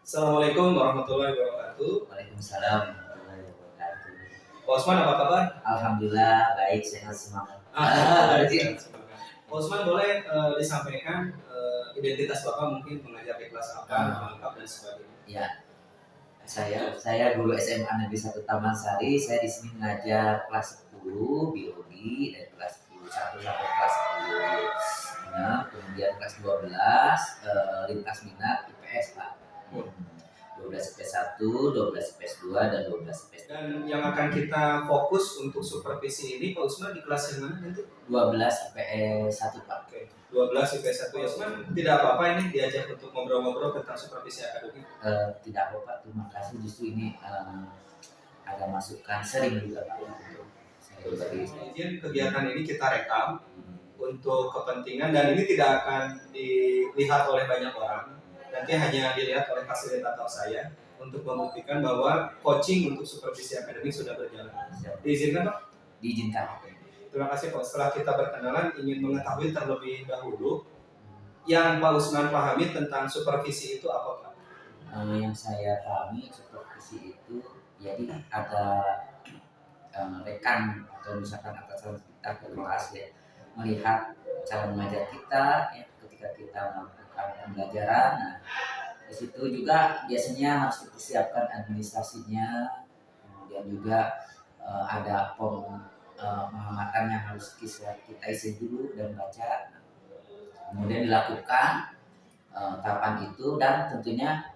Assalamualaikum warahmatullahi wabarakatuh. Waalaikumsalam warahmatullahi wabarakatuh. Pak Usman, apa kabar? Alhamdulillah baik, sehat, semangat. Pak Usman, boleh disampaikan identitas Bapak, mungkin mengajar di kelas apa, lengkap dan sebagainya. Ya, saya guru SMA Negeri 1 Taman Sari. Saya di sini mengajar kelas 10 biologi dari kelas 1 sampai kelas 10. Nah, kemudian kelas 12 lintas minat IPS, Pak. 12 IPS 1, 12 IPS 2, dan 12 IPS 3. Dan yang akan kita fokus untuk supervisi ini, Pak Usman, di kelas yang mana nanti? 12 IPS 1, Pak. Oke, 12 IPS 1. Ya Usman, tidak apa-apa ini diajak untuk ngobrol-ngobrol tentang supervisi akademik. Tidak apa-apa, terima kasih. Justru ini ada masukan sering juga, Pak, untuk saya pribadi. Izin kegiatan ini kita rekam untuk kepentingan, dan ini tidak akan dilihat oleh banyak orang, nanti hanya dilihat oleh fasilitator saya untuk membuktikan bahwa coaching untuk supervisi akademik sudah berjalan. Diizinkan, Pak? Diizinkan. Terima kasih, Pak. Setelah kita berkenalan, ingin mengetahui terlebih dahulu yang Pak Usman pahami tentang supervisi itu apa, Pak? Yang saya pahami supervisi itu jadi ada rekan atau misalkan atasan kita ke kelas ya, melihat cara mengajar kita ya, ketika kita melakukan pembelajaran. Nah, di situ juga biasanya harus dipersiapkan administrasinya, kemudian juga ada pengamatan yang harus kita isi dulu dan baca. Kemudian dilakukan tahapan itu, dan tentunya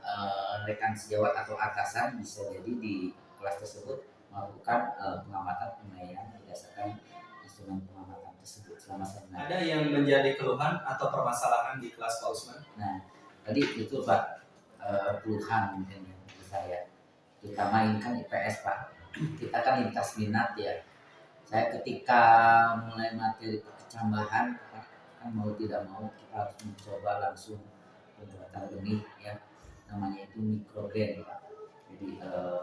rekan sejawat atau atasan bisa jadi di kelas tersebut melakukan pengamatan penilaian berdasarkan instrumen pengamatan tersebut selama seminar. Ada yang menjadi keluhan atau permasalahan di kelas Pak Usman? Nah, tadi itu Pak, keluhan mungkin dari saya, terutama ini kan IPS, Pak. Kita kan lintas minat ya. Saya ketika mulai materi perkecambahan, Pak, kan mau tidak mau kita harus mencoba langsung pembuatan benih ya, namanya itu mikrogen, Pak. Jadi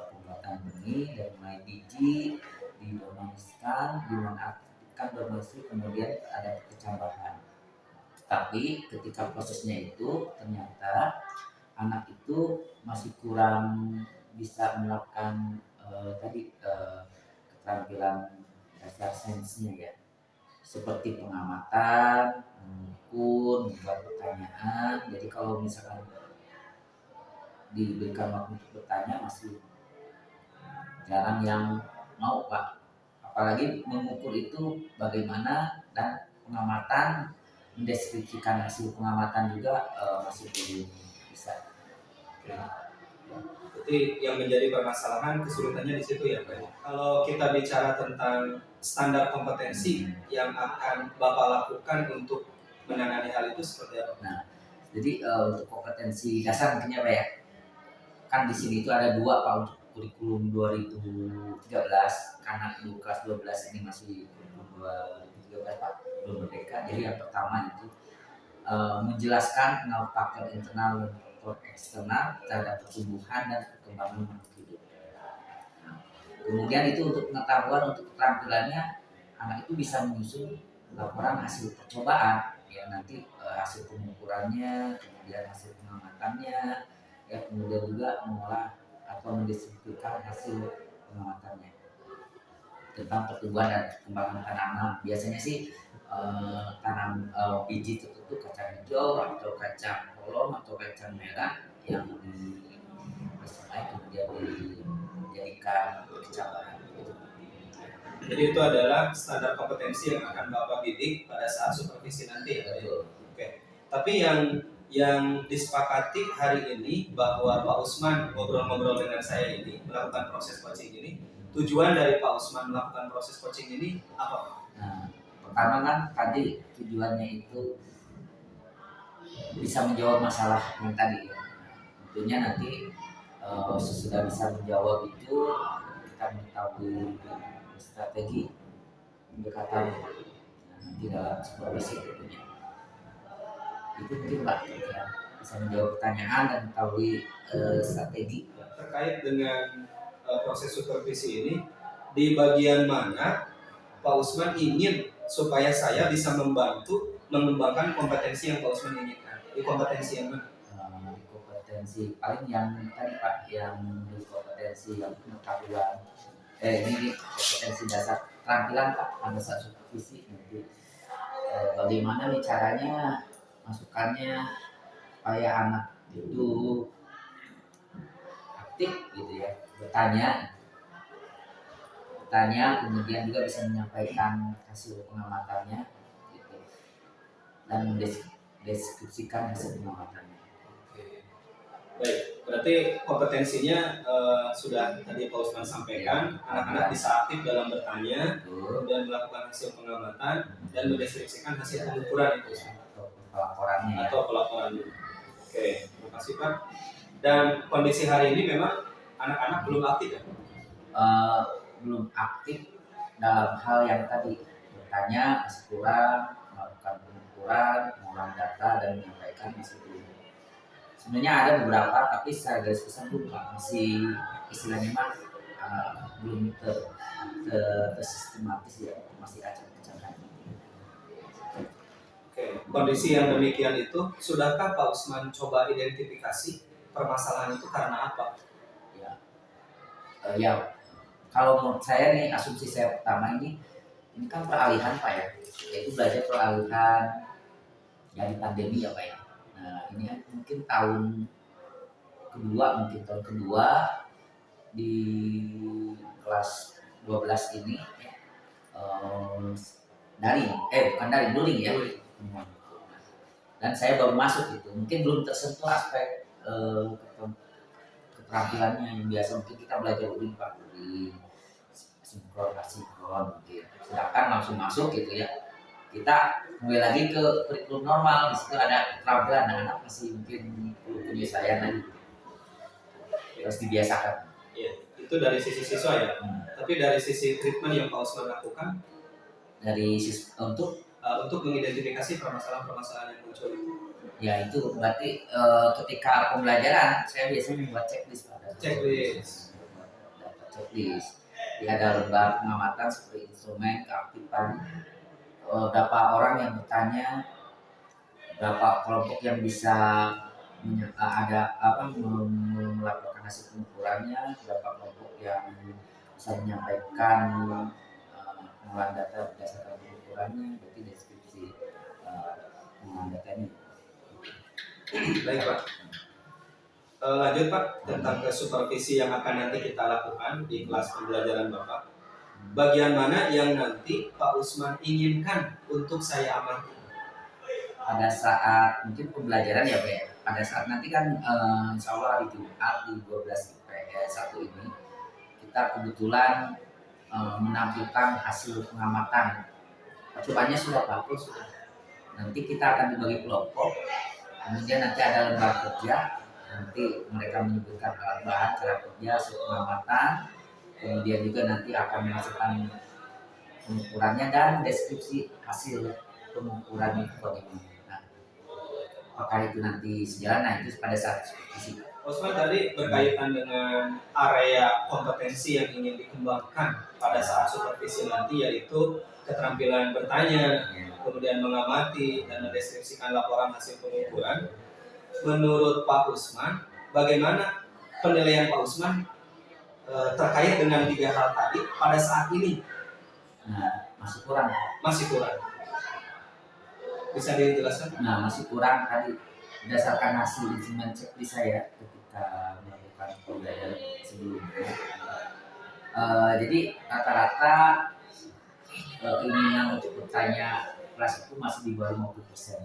pembuatan benih dari mulai biji didonasikan, dimanfaatkan donasi, kemudian ada perkecambahan. Tapi ketika prosesnya itu ternyata anak itu masih kurang bisa melakukan keterampilan dasar sainsnya ya, seperti pengamatan, mengukur, membuat pertanyaan. Jadi kalau misalkan diberikan waktu untuk bertanya masih jarang yang mau, Pak. Apalagi mengukur itu bagaimana, dan pengamatan, mendeskripsikan hasil pengamatan juga masih belum bisa. Jadi yang menjadi permasalahan kesulitannya di situ ya, Pak. Kalau kita bicara tentang standar kompetensi yang akan Bapak lakukan untuk menangani hal itu seperti apa? Nah, jadi untuk kompetensi dasar mungkin ya, Pak ya. Kan di sini itu ada dua, Pak, untuk kurikulum 2013, karena di kelas 12 ini masih kurikulum 2013, Pak, belum merdeka. Jadi yang pertama itu menjelaskan faktor internal dan faktor eksternal terhadap pertumbuhan dan perkembangan makhluk hidup. Nah, kemudian itu untuk pengetahuan, untuk keterampilannya, anak itu bisa menyusun laporan hasil percobaan ya, nanti hasil pengukurannya, kemudian hasil pengamatannya ya, kemudian juga mengolah atau mendeskripsikan hasil pengamatannya tentang pertumbuhan dan perkembangan tanaman. Biasanya sih tanam biji tertentu, kacang hijau atau kacang polong atau kacang merah yang disemai kemudian dijadikan percambahan. Jadi itu adalah standar kompetensi yang akan Bapak didik pada saat supervisi nanti ya. Oke. Tapi yang disepakati hari ini bahwa Pak Usman ngobrol-ngobrol dengan saya ini, melakukan proses coaching ini, tujuan dari Pak Usman melakukan proses coaching ini apa? Nah, pertama kan tadi tujuannya itu bisa menjawab masalah yang tadi ya. Tentunya nanti sesudah bisa menjawab itu, kita mengetahui strategi pendekatan nanti dalam supervisi tentunya. Itu mungkin Pak ya, bisa menjawab pertanyaan dan mengetahui strategi. Terkait dengan proses supervisi ini, di bagian mana Pak Usman ingin supaya saya bisa membantu mengembangkan kompetensi yang Pak Usman inginkan? Di kompetensi yang mana? Kompetensi kompetensi paling yang tadi Pak, yang di kompetensi yang pengetahuan ini kompetensi dasar keterampilan Pak pada saat supervisi nanti bagaimana nih caranya masukannya supaya anak itu aktif gitu ya, bertanya kemudian juga bisa menyampaikan hasil pengamatannya gitu, dan mendeskripsikan hasil pengamatannya. Oke. Baik, berarti kompetensinya sudah tadi Pak Usman sampaikan, anak-anak bisa aktif dalam bertanya, kemudian melakukan hasil pengamatan dan mendeskripsikan hasil pengukuran itu Atau pelaporannya ya. atau pelaporan. Oke, terima kasih Pak. Dan kondisi hari ini memang anak-anak belum aktif ya? Belum aktif dalam hal yang tadi bertanya, masih kurang, melakukan pengukuran, mengolah data dan menyampaikan masih belum. Sebenarnya ada beberapa tapi secara garis besar belum Pak, masih istilahnya mah belum tersistematis ya, masih acak-acakan. Oke, kondisi yang demikian itu sudahkah Pak Usman coba identifikasi permasalahan itu karena apa? Ya, kalau menurut saya nih asumsi saya pertama ini kan peralihan Pak ya, yaitu belajar peralihan dari pandemi ya Pak ya. Nah ini kan mungkin tahun kedua di kelas 12 ini bukan daring, luring ya. Dan saya baru masuk gitu, mungkin belum tersentuh aspek keterampilannya yang biasa mungkin kita belajar luring Pak, luring sinkron mungkin. Sedangkan langsung masuk gitu ya, kita mulai lagi ke kurikulum normal, di situ ada keterampilan anak-anak masih mungkin perlu penyesuaian lagi, harus dibiasakan. Iya, itu dari sisi siswa ya. Tapi dari sisi treatment yang Pak Usman lakukan dari untuk mengidentifikasi permasalahan-permasalahan yang muncul itu. Ya itu berarti ketika pembelajaran saya biasanya membuat checklist pada Checklist. Ya, ada lembar pengamatan seperti instrumen, keaktifan, berapa orang yang bertanya, berapa kelompok yang bisa melakukan hasil pengukurannya, berapa kelompok yang bisa menyampaikan pengolahan data berdasarkan pengukurannya, berarti deskripsi pengolahan datanya. Baik Pak. Lanjut Pak tentang ke supervisi yang akan nanti kita lakukan di kelas pembelajaran Bapak. Bagian mana yang nanti Pak Usman inginkan untuk saya amati? Pada saat mungkin pembelajaran ya Pak ya. Pada saat nanti kan insya Allah hari Jumat di 12 IPS 1 ini kita kebetulan menampilkan hasil pengamatan. Percobaannya sudah bagus. Nanti kita akan dibagi kelompok. Kemudian nanti ada lembar kerja, nanti mereka menyebutkan alat bahan, cara kerja, hasil pengamatan, kemudian juga nanti akan memasukkan pengukurannya dan deskripsi hasil pengukuran itu bagaimana. Nah, apakah itu nanti sejalan? Nah itu pada saat supervisi. Osman tadi berkaitan dengan area kompetensi yang ingin dikembangkan pada saat supervisi nanti, yaitu keterampilan bertanya, kemudian mengamati dan mendeskripsikan laporan hasil pengukuran. Menurut Pak Usman, bagaimana penilaian Pak Usman terkait dengan 3 hal tadi pada saat ini? Nah, masih kurang. Bisa dijelaskan? Nah, masih kurang tadi berdasarkan hasil instrumen checklist saya ketika melakukan pembelajaran sebelumnya. Jadi rata-rata keinginan untuk bertanya kelas itu masih di bawah 50%.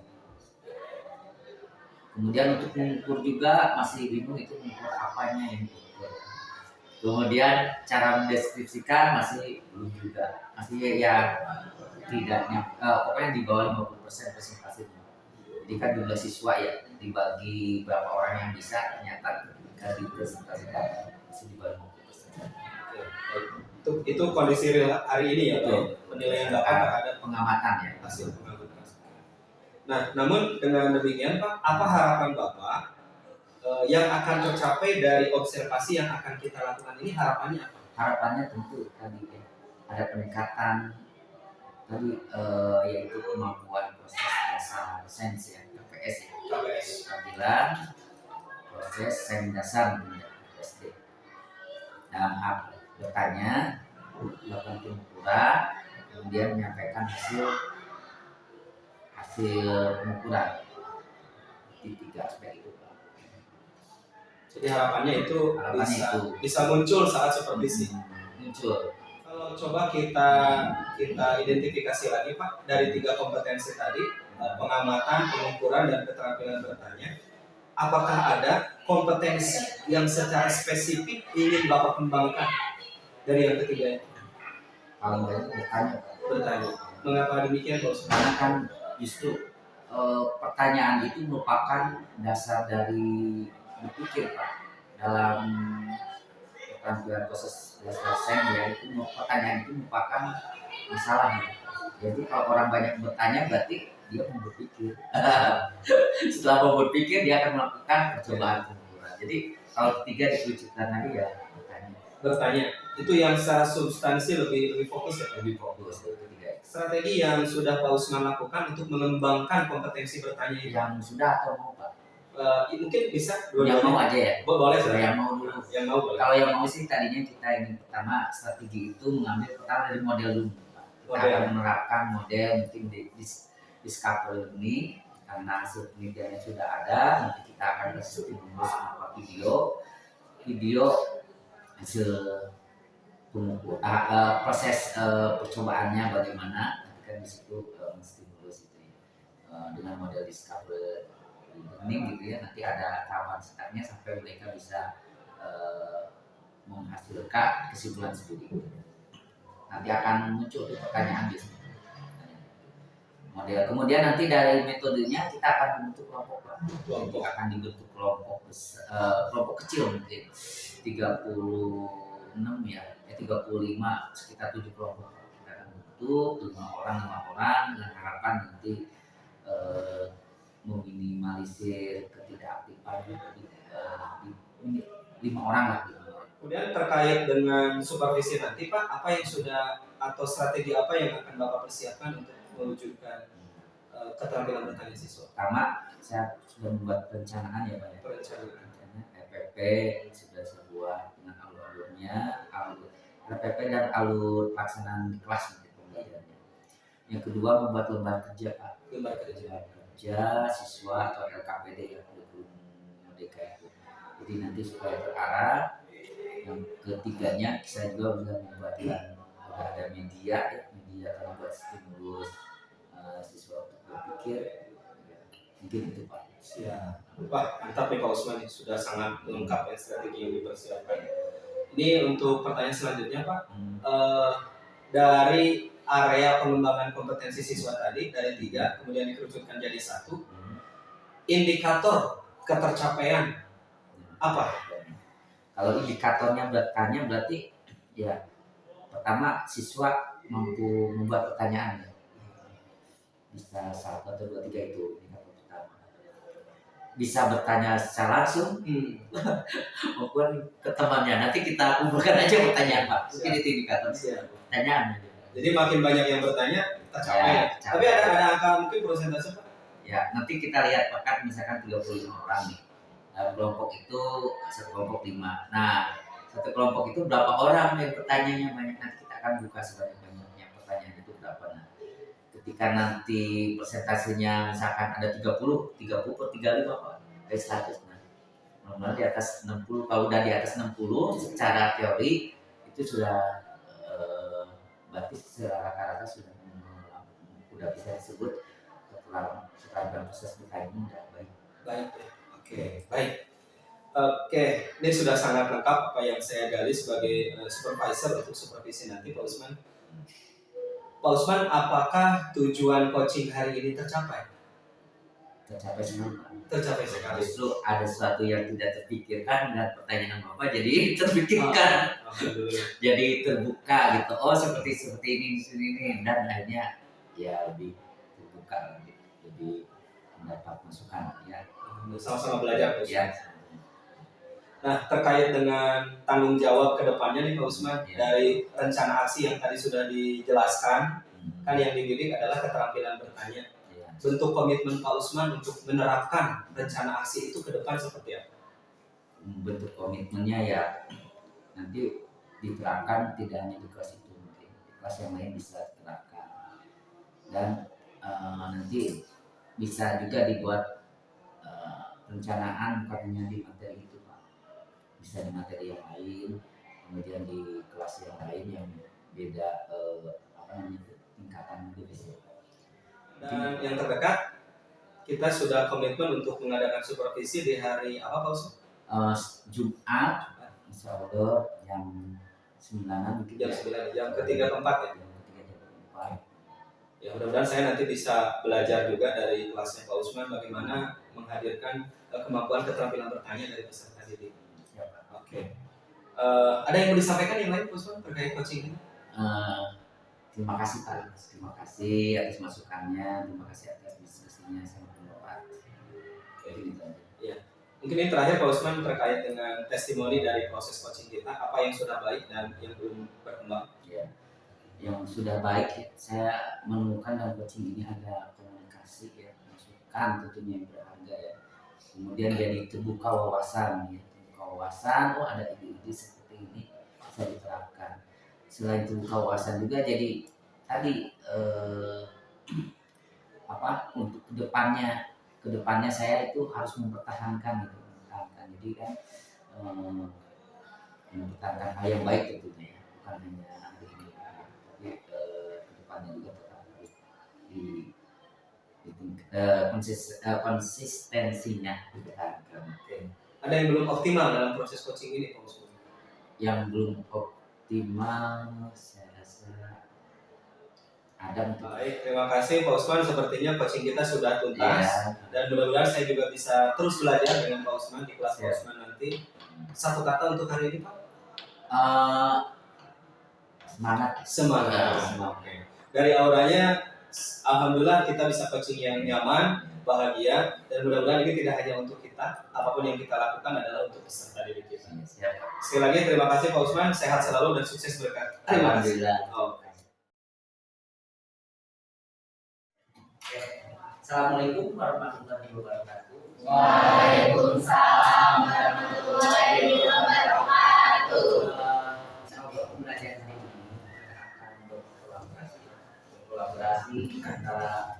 Kemudian untuk mengukur juga masih bingung itu mengukur apanya yang diukur. Kemudian cara mendeskripsikan masih belum juga, masih ya tidaknya pokoknya di bawah 50% presentasinya. Jadi kan jumlah siswa ya dibagi berapa orang yang bisa, ternyata ketika dipresentasikan masih di bawah 50%. Itu kondisi real hari ini ya Pak? Penilaian Bapak terhadap pengamatan ya, hasil pengamatan. Nah, namun dengan demikian Pak, apa harapan Bapak yang akan tercapai dari observasi yang akan kita lakukan ini? Harapannya apa? Harapannya tentu tadi ya, ada peningkatan tadi yaitu kemampuan proses dasar sains ya, KPS ya, keterampilan, proses SEM dasar SD. Dalam hal bertanya, melakukan pengukuran, kemudian menyampaikan hasil pengukuran di 3 aspek itu. Jadi harapannya itu bisa muncul saat supervisi. Muncul. Kalau coba kita identifikasi lagi Pak dari 3 kompetensi tadi, pengamatan, pengukuran, dan keterampilan bertanya. Apakah ada kompetensi yang secara spesifik ingin Bapak kembangkan dari yang ketiga itu? Paling banyak Bertanya. Mengapa demikian Bos? Karena kan justru pertanyaan itu merupakan dasar dari berpikir Pak. Dalam keterampilan proses dasar SEM ya, itu pertanyaan itu merupakan masalah. Jadi kalau orang banyak bertanya berarti dia mau berpikir. Setelah mau berpikir dia akan melakukan percobaan pengukuran. Jadi kalau ketiga dikerucutkan lagi ya bertanya. Itu yang secara substansi lebih fokus ya. Lebih fokus ketiga. Strategi yang sudah Pak Usman lakukan untuk mengembangkan kompetensi bertanya itu. Yang sudah atau mau Pak? Mungkin bisa yang mau aja ya. Boleh yang mau dulu. Yang mau boleh. Kalau yang mau sih tadinya kita ingin pertama strategi itu mengambil pertama dari model dulu. Kita akan menerapkan model mungkin di Discover ini karena hasil penelitiannya sudah ada. Nanti kita akan stimulus berupa video hasil proses percobaannya bagaimana. Nanti kan di situ stimulus itu dengan model Discover learning gitu ya, nanti ada tahapan stepnya sampai mereka bisa menghasilkan kesimpulan sendiri. Nanti akan muncul pertanyaan di sini. Model. Kemudian nanti dari metodenya kita akan membentuk kelompok. Jadi akan dibentuk kelompok kecil mungkin 36 ya, 35 sekitar 7 kelompok. Kita akan bentuk 5 orang dengan harapan nanti meminimalisir ketidakaktifan di 5 orang lah. Kemudian terkait dengan supervisi nanti Pak, apa yang sudah atau strategi apa yang akan Bapak persiapkan untuk mewujudkan keterampilan bertanya siswa? Pertama, saya sudah membuat perencanaan ya Pak ya. Perencanaan RPP sudah saya buat dengan alur-alurnya, RPP dan alur pelaksanaan kelas untuk pembelajarannya. Yang kedua membuat lembar kerja Pak. Lembar kerja siswa atau LKPD ya, kurikulum merdeka itu. Jadi nanti supaya terarah. Yang ketiganya saya juga bisa membuatkan ada media kalau buat stimulus siswa untuk berpikir. Mungkin itu Pak. Ya, Pak, mantap nih Pak Usman, sudah sangat lengkap ya strategi yang dipersiapkan. Ini untuk pertanyaan selanjutnya Pak. Dari area pengembangan kompetensi siswa tadi dari 3 kemudian dikerucutkan jadi 1, indikator ketercapaian apa? Kalau indikatornya bertanya berarti ya pertama siswa mampu membuat pertanyaan ya. Bisa 1 atau 2, 3 itu indikator pertama. Bisa bertanya secara langsung maupun ke temannya. Nanti kita kumpulkan aja pertanyaan Pak. Mungkin itu indikator pertanyaan. Jadi makin banyak yang bertanya, tercapai. Ya. Tapi ada angka mungkin persentase Pak? Ya, nanti kita lihat Pak, kan misalkan 35 orang nih. Kelompok itu satu kelompok 5. Nah, satu kelompok itu berapa orang yang pertanyaannya banyak, nanti kita akan buka sebanyak-banyaknya pertanyaan itu berapa. Nah, ketika nanti persentasenya misalkan ada 30 per 35 Pak, dari 100. Nah, normal di atas 60. Kalau udah di atas 60 secara teori itu sudah berarti secara rata-rata sudah bisa disebut keterampilan proses bertanya sudah baik. Baik. Oke, baik. Oke, ini sudah sangat lengkap apa yang saya gali sebagai supervisor untuk supervisi nanti Pak Usman. Pak Usman, apakah tujuan coaching hari ini tercapai? Tercapai semua. Tercapai sekali. Justru ada sesuatu yang tidak terpikirkan dengan pertanyaan Bapak jadi terpikirkan. Jadi terbuka gitu. Oh seperti ini di sini dan akhirnya ya lebih terbuka, lebih mendapat masukan ya. Sama-sama belajar ya. Nah, terkait dengan tanggung jawab ke depannya nih Pak Usman, dari rencana aksi yang tadi sudah dijelaskan, kan yang dididik adalah keterampilan bertanya. Bentuk komitmen Pak Usman untuk menerapkan rencana aksi itu ke depan seperti apa? bentuk komitmennya ya nanti diterapkan tidak hanya di kelas itu, mungkin di kelas yang lain bisa diterapkan dan nanti bisa juga dibuat perencanaan bukan hanya di materi itu Pak, bisa di materi yang lain, kemudian di kelas yang lain yang beda tingkatan divisi. Dan yang terdekat kita sudah komitmen untuk mengadakan supervisi di hari apa Pak Usman? Jumat, insya Allah jam 9 Jam 9, jam ketiga keempat ya. Ya mudah-mudahan saya nanti bisa belajar juga dari kelasnya Pak Usman bagaimana menghadirkan kemampuan keterampilan bertanya dari peserta didik. Oke. Ada yang mau disampaikan yang lain Pak Usman terkait coaching ini? Terima kasih Pak, terima kasih atas masukannya, terima kasih atas diskusinya sangat bermanfaat. Ya, mungkin ini terakhir Pak Usman terkait dengan testimoni dari proses coaching kita, apa yang sudah baik dan yang belum berkembang. Ya, yang sudah baik saya menemukan dalam coaching ini ada komunikasi ya, masukan tentunya yang berharga ya. Kemudian jadi terbuka wawasan ya, terbuka wawasan, oh ada ide-ide seperti ini bisa diterapkan. Selain terbuka wawasan juga jadi tadi untuk kedepannya saya itu harus mempertahankan gitu, jadi kan mempertahankan hal yang baik tentunya ya, bukan hanya hari ini tapi kedepannya juga tetap harus konsistensinya dipertahankan. Ada yang belum optimal dalam proses coaching ini Pak Usman? Yang belum optimal saya rasa ada. Baik, terima kasih Pak Usman. Sepertinya coaching kita sudah tuntas ya. Dan mudah-mudahan saya juga bisa terus belajar dengan Pak Usman di kelas Pak Usman nanti. Satu kata untuk hari ini Pak? Semangat. Okay. Dari auranya, alhamdulillah kita bisa coaching yang nyaman, bahagia, dan mudah-mudahan ini tidak hanya untuk kita. Apapun yang kita lakukan adalah untuk peserta didik kita. Sekali lagi terima kasih Pak Usman. Sehat selalu dan sukses berkat. Terima kasih. Assalamualaikum warahmatullahi wabarakatuh. Waalaikumsalam warahmatullahi wabarakatuh. Sahabat pembelajaran hari ini akan berkolaborasi antara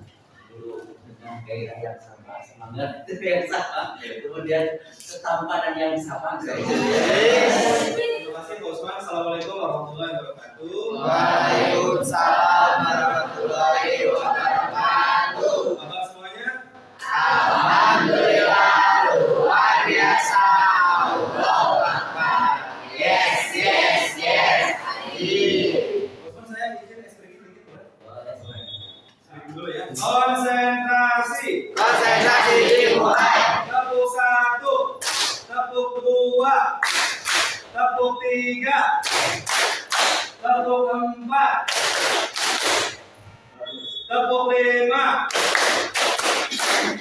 guru dengan gairah yang sama, semangat yang sama, kemudian ketampanan yang sama. Terima kasih Pak Usman. Assalamualaikum warahmatullahi wabarakatuh. Waalaikumsalam warahmatullahi wabarakatuh. Kabar semuanya? Alhamdulillah luar biasa. Allahu Akbar. Yes. Usman saya izin explain dikit boleh? Sedikit dulu ya. Konsentrasi dimulai. Tepuk 1, tepuk 2, tepuk 3, tepuk 4, tepuk 5,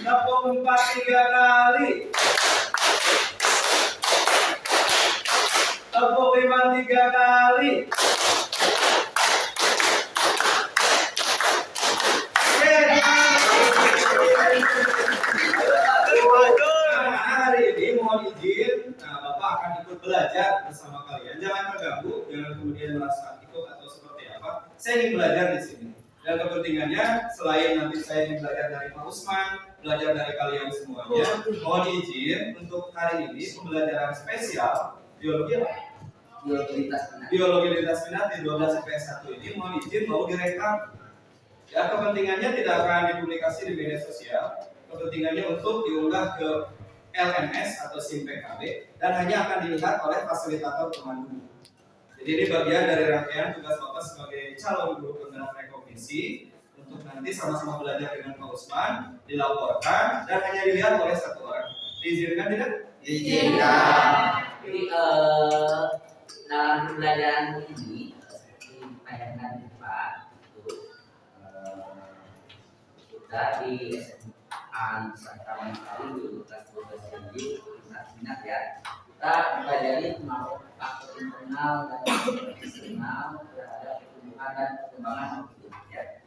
tepuk 4 3 kali, tepuk 5 3 kali. Hari ini mohon izin, Bapak akan ikut belajar bersama kalian. Jangan terganggu, jangan kemudian merasa ikut atau seperti apa. Saya ingin belajar di sini. Dan kepentingannya selain nanti saya ingin belajar dari Pak Usman, belajar dari kalian semuanya. Mohon izin untuk hari ini pembelajaran spesial biologi apa? Biologi lintas minat di 12 IPS 1 ini mohon izin mau direkam. Ya, kepentingannya tidak akan dipublikasi di media sosial. Kepentingannya untuk diunggah ke LMS atau SIM PKB dan hanya akan dilihat oleh fasilitator pemandu. Jadi ini bagian dari rangkaian tugas Bapak sebagai calon guru penggerak rekomendasi untuk nanti sama-sama belajar dengan Pak Usman, dilaporkan dan hanya dilihat oleh satu orang. Diizinkan tidak? Izinkan. Jadi dalam pembelajaran ini seperti tayangan Pak itu kita di SMA Nusantara dulu kelas 12 ini minat ya, kita mempelajari kemampuan faktor internal dan eksternal terhadap pertumbuhan dan perkembangan hidup ya.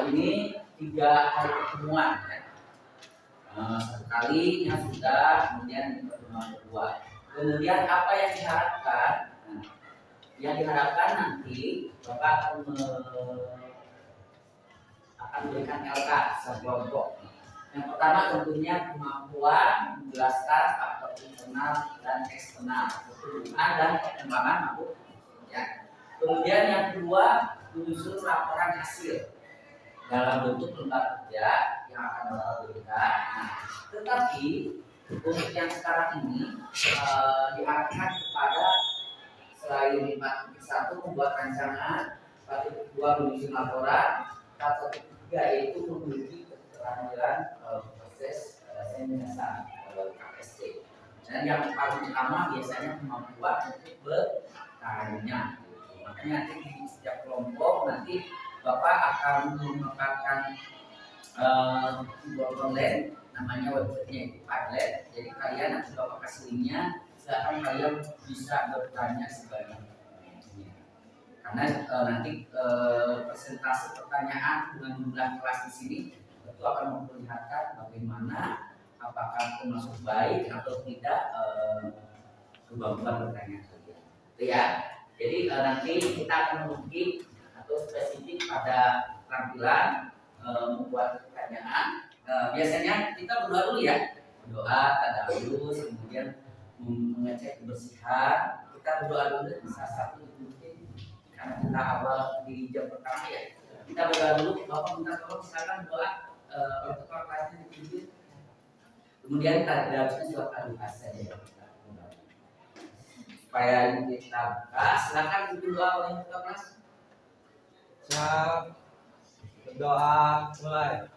Ini 3 hari pertemuan ya. Satu kalinya sudah, kemudian pertemuan pertemuan kedua. Kemudian apa yang diharapkan? Nah, yang diharapkan nanti Bapak akan memberikan LK sekelompok. Yang pertama tentunya kemampuan menjelaskan faktor internal dan eksternal, kebutuhan dan perkembangan maupun ya. Kemudian yang kedua menyusun laporan hasil dalam bentuk lembar kerja yang akan Bapak berikan. Nah, tetapi untuk yang sekarang ini diarahkan kepada selain 4.1 membuat rancangan, 4.2 menyusun laporan, 4.3 yaitu memiliki keterampilan proses seminar KPST. Dan yang paling utama biasanya kemampuan untuk bertanya. Makanya nanti di setiap kelompok nanti Bapak akan menempatkan keyboard online, namanya websitenya itu Padlet. Jadi kalian nanti Bapak kasih linknya, silakan kalian bisa bertanya sebanyak-banyaknya. Karena nanti presentasi pertanyaan dengan jumlah kelas di sini itu akan memperlihatkan bagaimana apakah termasuk baik atau tidak kemampuan bertanya kalian. Itu ya. Jadi nanti kita akan menguji atau spesifik pada tampilan membuat pertanyaan. Biasanya kita berdoa dulu ya, berdoa, tadarus, kemudian mengecek kebersihan. Kita berdoa dulu bisa satu mungkin karena kita awal di jam pertama ya. Kita berdoa dulu, Bapak minta tolong silakan doa protokol kelasnya dipimpin. Kemudian tadarusnya silakan dikasih saja supaya kita buka. Silakan berdoa oleh ketua kelas. Siap. Berdoa mulai.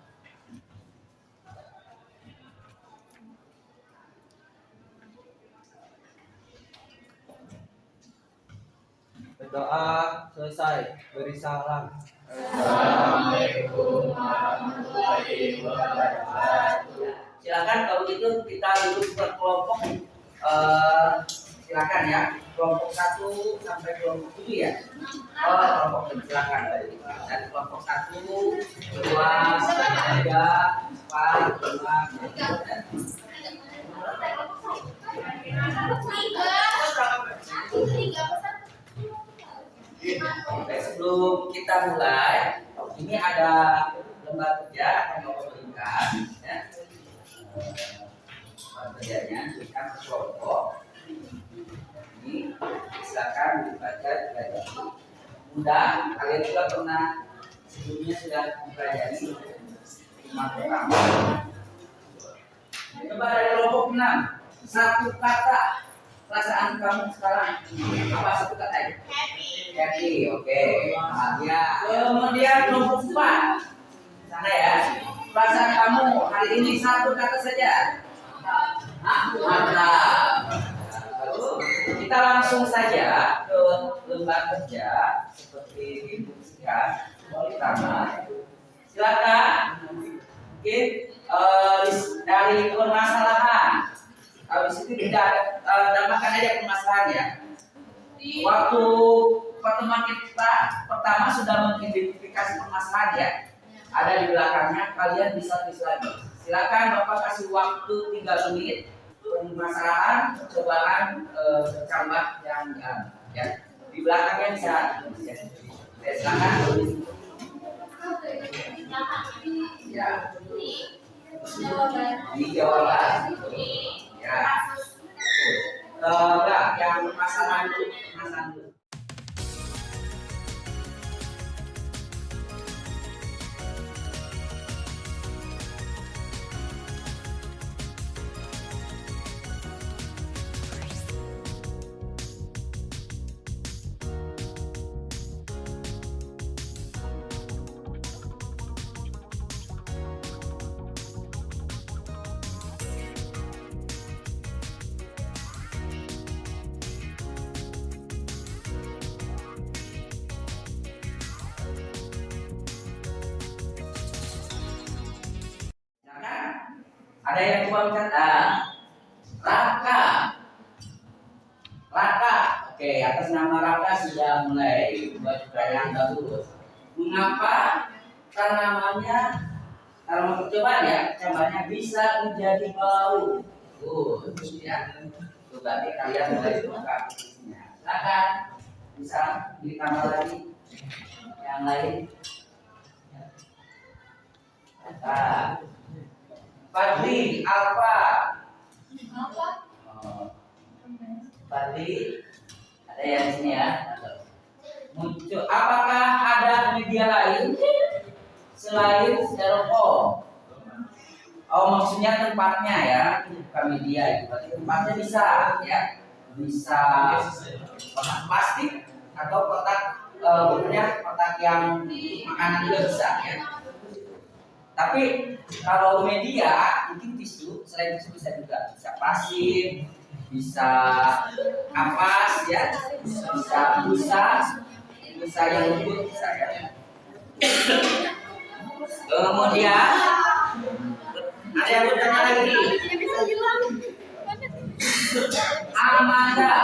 Berdoa selesai. Beri salam. Assalamualaikum warahmatullahi wabarakatuh. Silakan kalau gitu kita duduk berkelompok. Silakan ya, kelompok 1 sampai kelompok 7 ya. Kelompok silakan. Dan kelompok 1, 2, 3, 4, 5. Oke, sebelum kita mulai, ini ada lembar kerja yang mau berikan, ya. Lembar kerjanya berikan ke kelompok. Ini silakan dibaca, dipelajari. Mudah, kalian juga pernah sebelumnya sudah mempelajari tema pertama. Coba dari kelompok 6, satu kata perasaan kamu sekarang apa satu kata itu? Happy, oke. Bahagia. Kemudian kelompok 4, sana ya. Perasaan kamu hari ini satu kata saja. Mantap. Lalu kita langsung saja ke lembar kerja seperti diinstruksikan. Pertama, silakan mungkin dari permasalahan. Habis itu tidak tambahkan aja permasalahan ya. Waktu pertemuan kita pertama sudah mengidentifikasi permasalahan ya. Ada di belakangnya, kalian bisa tulis lagi. Silakan Bapak kasih waktu 3 menit. Permasalahan percobaan bercambah yang ya. Di belakangnya bisa ya. Silakan tulis. Ya. Di jawaban. Ya. Enggak, yang permasalahan dulu. Ada yang coba berkata Raka. Oke, atas nama Raka sudah mulai buat pertanyaan bagus. Mengapa tanamannya kalau percobaan ya, cabangnya bisa menjadi bau? Bagus ya. Coba deh kalian mulai buka aplikasinya. Silakan bisa ditambah lagi yang lain. Nah, Fadli apa? Oh, Fadli ada yang di sini ya. Muncul. Apakah ada media lain selain styrofoam? Oh, maksudnya tempatnya ya, bukan media itu. Berarti tempatnya bisa ya, bisa kotak plastik atau kotak bentuknya kotak yang makanan juga bisa ya. Tapi kalau media mungkin tisu, selain tisu bisa juga bisa pasir, bisa kapas ya, bisa busa yang lembut bisa ya. Kemudian ada yang bertanya lagi. Amanda,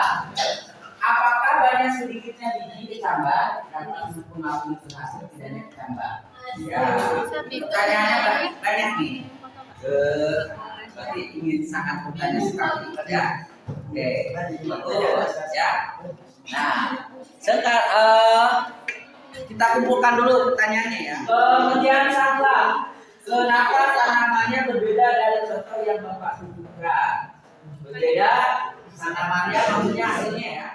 apakah banyak sedikitnya biji ditambah nanti untuk mengakui hasil tidaknya ditambah? Ya, pertanyaannya banyak nih. Berarti ingin sangat bertanya sekali ya. Oke, bagus ya. Nah, sekarang kita kumpulkan dulu pertanyaannya ya. Kemudian Sandra, kenapa tanamannya berbeda dari contoh yang Bapak tunjukkan? Berbeda tanamannya maksudnya hasilnya ya.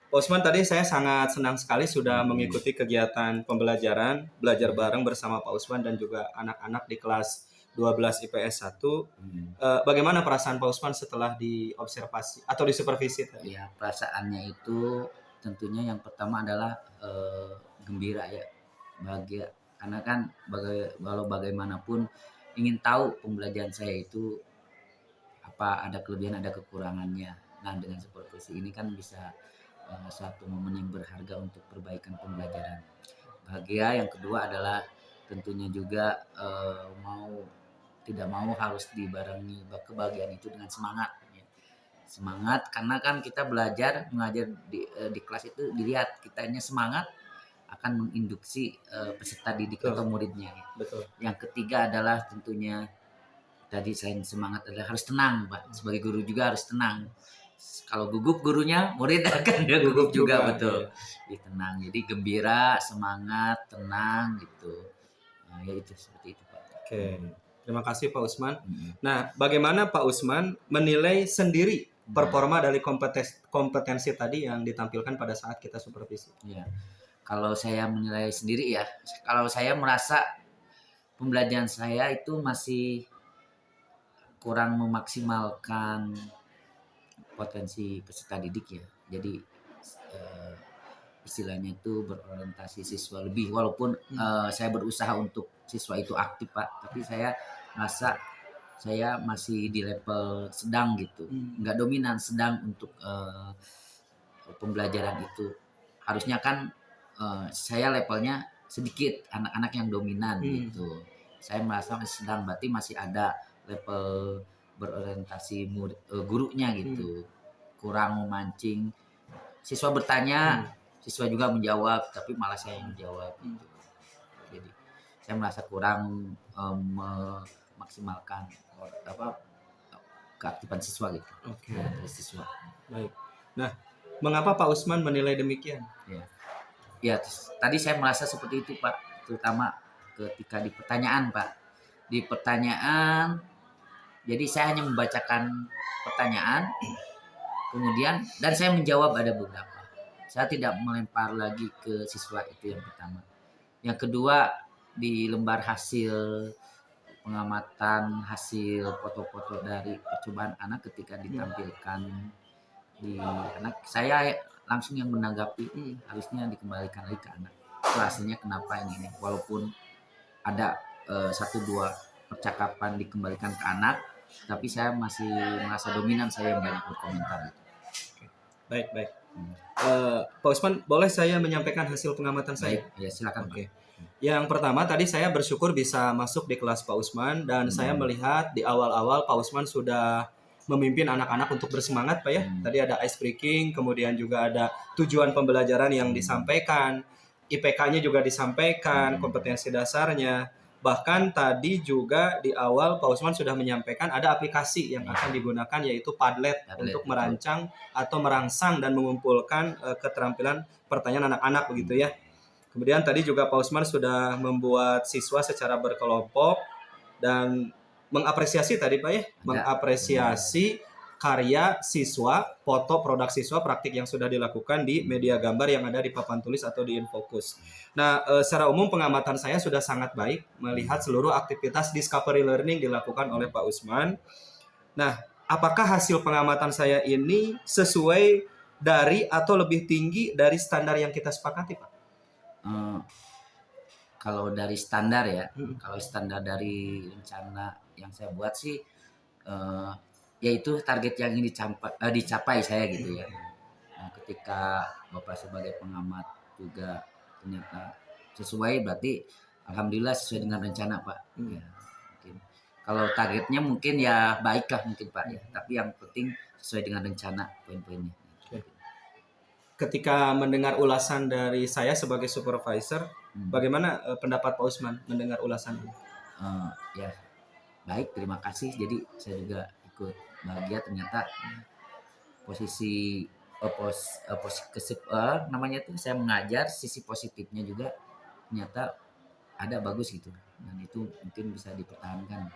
Pak Usman, tadi saya sangat senang sekali sudah mengikuti kegiatan pembelajaran, belajar bareng bersama Pak Usman dan juga anak-anak di kelas 12 IPS 1. Bagaimana perasaan Pak Usman setelah diobservasi atau disupervisi tadi? Ya, perasaannya itu tentunya yang pertama adalah gembira ya, bahagia. Karena kan walau bagaimanapun ingin tahu pembelajaran saya itu apa, ada kelebihan ada kekurangannya. Nah, dengan supervisi ini kan bisa suatu momen yang berharga untuk perbaikan pembelajaran. Bahagia. Yang kedua adalah tentunya juga tidak mau harus dibarengi kebahagiaan itu dengan semangat ya. Semangat karena kan kita mengajar di kelas itu dilihat kitanya semangat akan menginduksi peserta didik atau muridnya ya. Betul. Yang ketiga adalah tentunya tadi selain semangat adalah harus tenang Pak, sebagai guru juga harus tenang. Kalau gugup gurunya, murid akan dia gugup juga betul. Jadi tenang, jadi gembira, semangat, tenang gitu. Nah, ya itu seperti itu Pak. Oke, terima kasih Pak Usman. Nah, bagaimana Pak Usman menilai sendiri performa dari kompetensi tadi yang ditampilkan pada saat kita supervisi? Ya, kalau saya menilai sendiri ya, kalau saya merasa pembelajaran saya itu masih kurang memaksimalkan potensi peserta didik ya. Jadi istilahnya itu berorientasi siswa lebih, walaupun saya berusaha untuk siswa itu aktif Pak, tapi saya merasa saya masih di level sedang gitu, nggak dominan, sedang untuk pembelajaran itu. Harusnya kan saya levelnya sedikit, anak-anak yang dominan gitu. Saya merasa masih sedang, berarti masih ada level berorientasi gurunya gitu, kurang memancing. Siswa bertanya, siswa juga menjawab, tapi malah saya yang menjawab gitu. Jadi saya merasa kurang memaksimalkan keaktifan siswa gitu. Oke. Siswa. Baik. Nah, mengapa Pak Usman menilai demikian? Ya, tadi saya merasa seperti itu Pak, terutama ketika di pertanyaan Pak. Di pertanyaan, jadi saya hanya membacakan pertanyaan, kemudian dan saya menjawab ada beberapa. Saya tidak melempar lagi ke siswa, itu yang pertama. Yang kedua, di lembar hasil pengamatan, hasil foto-foto dari percobaan anak ketika ditampilkan di anak, saya langsung yang menanggapi, harusnya dikembalikan lagi ke anak. Itu hasilnya kenapa ini? Walaupun ada 1-2 percakapan dikembalikan ke anak, tapi saya masih merasa dominan, saya yang banyak berkomentar. Baik. Pak Usman, boleh saya menyampaikan hasil pengamatan saya? Ya, silakan. Oke. Yang pertama tadi saya bersyukur bisa masuk di kelas Pak Usman dan saya melihat di awal-awal Pak Usman sudah memimpin anak-anak untuk bersemangat Pak ya. Tadi ada ice breaking, kemudian juga ada tujuan pembelajaran yang disampaikan, IPK-nya juga disampaikan, kompetensi dasarnya. Bahkan tadi juga di awal Pak Usman sudah menyampaikan ada aplikasi yang akan digunakan yaitu Padlet untuk merancang atau merangsang dan mengumpulkan keterampilan pertanyaan anak-anak begitu ya. Kemudian tadi juga Pak Usman sudah membuat siswa secara berkelompok dan mengapresiasi tadi Pak ya, mengapresiasi karya siswa, foto produk siswa praktik yang sudah dilakukan di media gambar yang ada di papan tulis atau di Infocus. Nah, secara umum pengamatan saya sudah sangat baik melihat seluruh aktivitas discovery learning dilakukan oleh Pak Usman. Nah, apakah hasil pengamatan saya ini sesuai dari atau lebih tinggi dari standar yang kita sepakati, Pak? Kalau dari standar ya, kalau standar dari rencana yang saya buat sih, yaitu target yang ingin dicapai saya gitu ya. Nah, ketika Bapak sebagai pengamat juga ternyata sesuai, berarti alhamdulillah sesuai dengan rencana Pak. Ya, mungkin. Kalau targetnya mungkin ya baiklah mungkin Pak ya, tapi yang penting sesuai dengan rencana poin-poinnya. Ketika mendengar ulasan dari saya sebagai supervisor, bagaimana pendapat Pak Usman mendengar ulasan ini? Ya baik, terima kasih. Jadi saya juga ikut bahagia ternyata posisi namanya tuh saya mengajar sisi positifnya juga ternyata ada bagus gitu, dan itu mungkin bisa dipertahankan.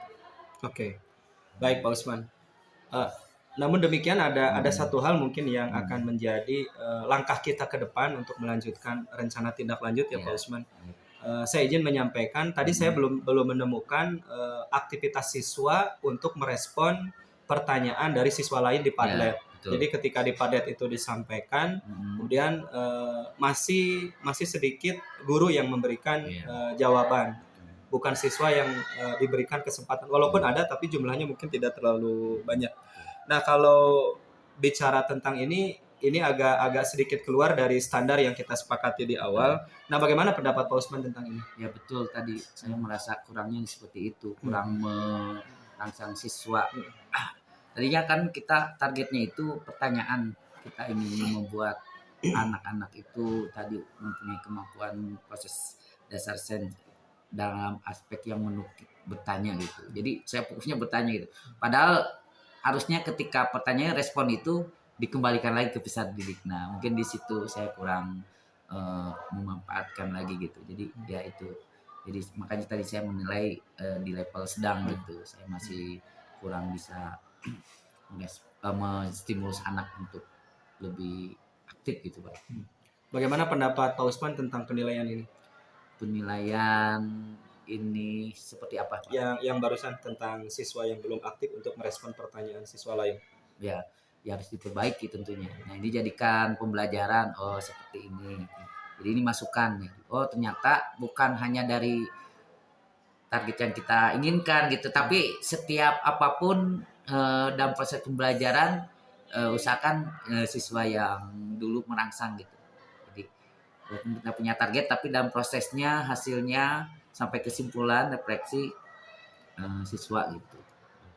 Oke, baik Pak Usman. Namun demikian ada satu hal mungkin yang akan menjadi langkah kita ke depan untuk melanjutkan rencana tindak lanjut ya Pak Usman. Saya izin menyampaikan tadi saya belum menemukan aktivitas siswa untuk merespon pertanyaan dari siswa lain di Padlet. Jadi ketika di Padlet itu disampaikan, kemudian masih sedikit guru yang memberikan jawaban, bukan siswa yang diberikan kesempatan. Walaupun ada, tapi jumlahnya mungkin tidak terlalu banyak. Nah, kalau bicara tentang ini agak sedikit keluar dari standar yang kita sepakati di awal. Nah, bagaimana pendapat Pak Usman tentang ini? Ya betul, tadi saya merasa kurangnya seperti itu, kurang merangsang siswa. Tadinya kan kita targetnya itu pertanyaan, kita ingin membuat anak-anak itu tadi mempunyai kemampuan proses dasar sains dalam aspek yang menukik bertanya gitu. Jadi saya fokusnya bertanya gitu. Padahal harusnya ketika pertanyaan respon itu dikembalikan lagi ke peserta didik. Nah mungkin di situ saya kurang memanfaatkan lagi gitu. Jadi ya itu. Jadi makanya tadi saya menilai di level sedang gitu. Saya masih kurang bisa menstimulus anak untuk lebih aktif gitu Pak. Bagaimana pendapat Pak Usman tentang penilaian ini? Penilaian ini seperti apa Pak? Yang barusan tentang siswa yang belum aktif untuk merespon pertanyaan siswa lain. Ya harus diperbaiki tentunya. Nah ini jadikan pembelajaran, oh seperti ini. Jadi ini masukan. Oh ternyata bukan hanya dari target yang kita inginkan gitu, tapi setiap apapun dalam proses pembelajaran usahakan siswa yang dulu merangsang gitu. Jadi kita punya target, tapi dalam prosesnya hasilnya sampai kesimpulan refleksi siswa gitu.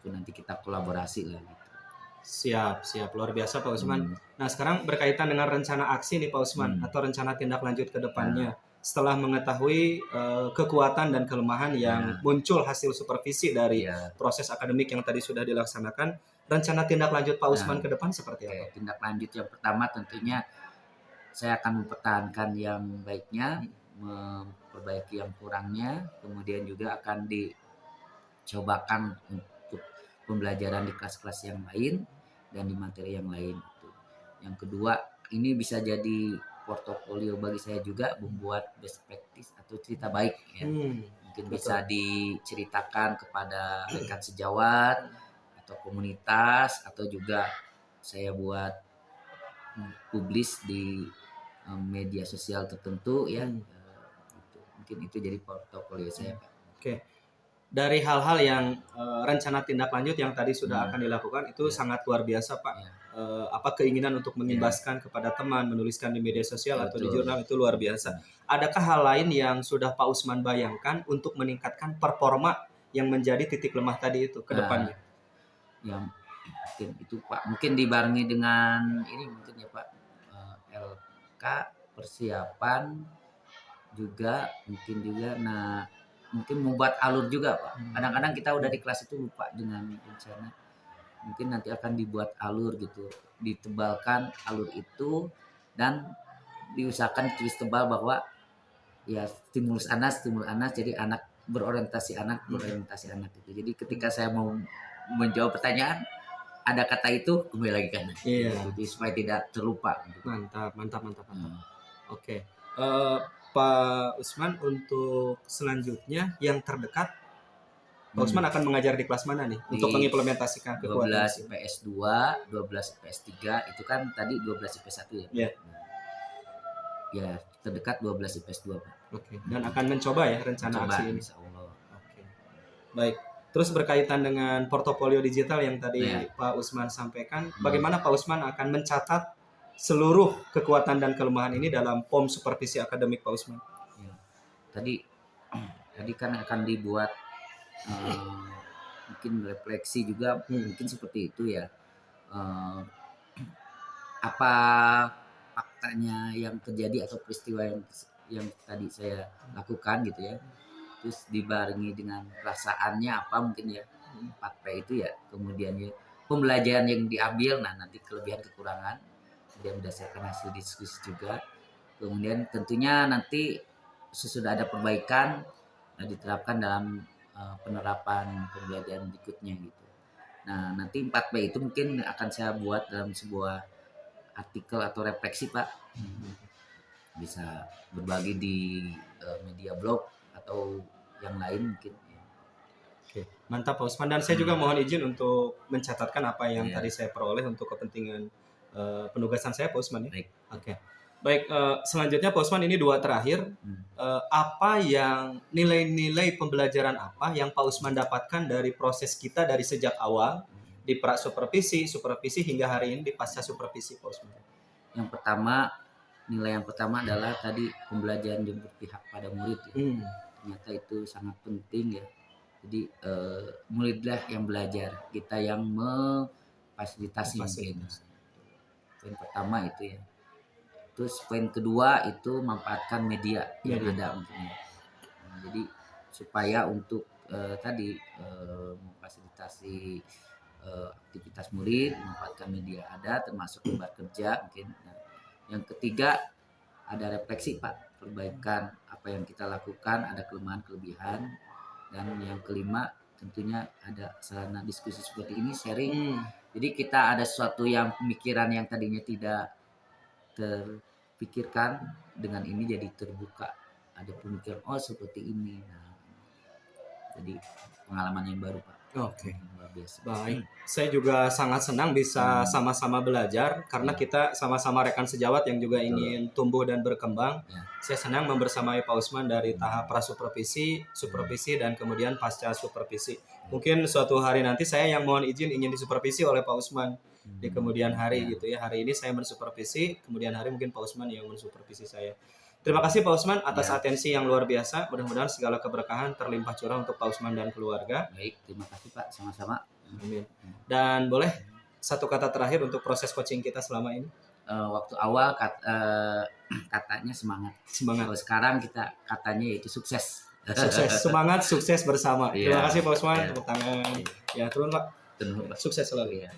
Itu nanti kita kolaborasi lah gitu. Siap luar biasa Pak Usman. Nah sekarang berkaitan dengan rencana aksi nih Pak Usman atau rencana tindak lanjut ke depannya. Setelah mengetahui kekuatan dan kelemahan yang muncul hasil supervisi dari proses akademik yang tadi sudah dilaksanakan, rencana tindak lanjut Pak Usman ke depan seperti apa? Tindak lanjut yang pertama tentunya saya akan mempertahankan yang baiknya, memperbaiki yang kurangnya, kemudian juga akan dicobakan untuk pembelajaran di kelas-kelas yang lain dan di materi yang lain. Yang kedua, ini bisa jadi portofolio bagi saya juga membuat best practice atau cerita baik ya. Mungkin bisa diceritakan kepada rekan sejawat atau komunitas, atau juga saya buat publis di media sosial tertentu ya. Mungkin itu jadi portofolio saya Pak. Oke. Dari hal-hal yang rencana tindak lanjut yang tadi sudah akan dilakukan itu sangat luar biasa Pak. Apa keinginan untuk mengimbaskan kepada teman, menuliskan di media sosial atau di jurnal itu luar biasa. Adakah hal lain yang sudah Pak Usman bayangkan untuk meningkatkan performa yang menjadi titik lemah tadi itu ke depannya? Yang mungkin itu Pak, mungkin dibarengi dengan ini mungkin ya Pak, LK persiapan juga mungkin juga. Nah mungkin membuat alur juga Pak. Kadang-kadang kita udah di kelas itu lupa dengan rencana. Mungkin nanti akan dibuat alur gitu, ditebalkan alur itu dan diusahakan tulis tebal bahwa ya stimulus anak, jadi anak berorientasi anak gitu. Jadi ketika saya mau menjawab pertanyaan ada kata itu kembali lagi kan. Iya. Jadi supaya tidak terlupa. Gitu. Mantap. Oke. Pak Usman, untuk selanjutnya yang terdekat, Pak Usman akan mengajar di kelas mana nih untuk Di mengimplementasikan kekuatan 12 IPS 2, 12 IPS 3 itu kan tadi 12 IPS 1 ya. Iya. Ya, terdekat 12 IPS 2, Pak. Oke. Dan akan mencoba ya rencana Coba, aksi ini. insyaallah. Oke. Baik. Terus berkaitan dengan portofolio digital yang tadi Ya. Pak Usman sampaikan, bagaimana Pak Usman akan mencatat seluruh kekuatan dan kelemahan ini dalam POM supervisi akademik Pak Usman? Ya. Tadi kan akan dibuat mungkin refleksi juga, mungkin seperti itu ya. Apa faktanya yang terjadi atau peristiwa yang tadi saya lakukan gitu ya, terus dibarengi dengan perasaannya apa mungkin ya, 4P itu ya, kemudian ya pembelajaran yang diambil, nah nanti kelebihan kekurangan, kemudian berdasarkan hasil diskusi juga, kemudian tentunya nanti sesudah ada perbaikan diterapkan dalam penerapan pembelajaran berikutnya gitu. Nah nanti 4P itu mungkin akan saya buat dalam sebuah artikel atau refleksi Pak, bisa berbagi di media blog atau yang lain mungkin. Oke, mantap Pak Usman. Dan saya juga mohon izin untuk mencatatkan apa yang Iya. tadi saya peroleh untuk kepentingan penugasan saya Pak Usman ya. Baik. Oke. Baik, selanjutnya Pak Usman, ini 2 terakhir. Apa yang nilai-nilai pembelajaran apa yang Pak Usman dapatkan dari proses kita dari sejak awal di pra supervisi hingga hari ini di pasca supervisi Pak Usman? Nilai yang pertama adalah tadi pembelajaran yang berpihak pada murid ya. Ternyata itu sangat penting ya. Jadi muridlah yang belajar, kita yang memfasilitasi mungkin. Poin pertama itu ya. Terus poin kedua itu manfaatkan media yang ada mungkin ya. Nah, jadi supaya untuk tadi memfasilitasi aktivitas murid, memanfaatkan media ada termasuk lembar kerja mungkin. Nah, yang ketiga ada refleksi Pak, perbaikan apa yang kita lakukan, ada kelemahan kelebihan, dan yang kelima tentunya ada sarana diskusi seperti ini, sharing. Jadi kita ada sesuatu yang pemikiran yang tadinya tidak terpikirkan, dengan ini jadi terbuka, ada pemikiran oh seperti ini. Nah, jadi pengalaman yang baru Pak. Oke. Luar biasa. Baik, saya juga sangat senang bisa sama-sama belajar karena kita sama-sama rekan sejawat yang juga ingin tumbuh dan berkembang. Ya. Saya senang membersamai Pak Usman dari tahap prasupervisi, supervisi, dan kemudian pasca supervisi. Mungkin suatu hari nanti saya yang mohon izin ingin disupervisi oleh Pak Usman di kemudian hari gitu ya. Hari ini saya mensupervisi, kemudian hari mungkin Pak Usman yang mensupervisi saya. Terima kasih Pak Usman atas atensi yang luar biasa. Mudah-mudahan segala keberkahan terlimpah curah untuk Pak Usman dan keluarga. Baik, terima kasih Pak, sama-sama. Amin. Dan boleh satu kata terakhir untuk proses coaching kita selama ini? Waktu awal katanya semangat. Kalau sekarang kita katanya yaitu sukses. Sukses, semangat, sukses bersama. Iya. Terima kasih Pak Usman, Iya. tepuk tangan. Ya, turun Pak. Tentu Pak. Sukses selalu. Iya.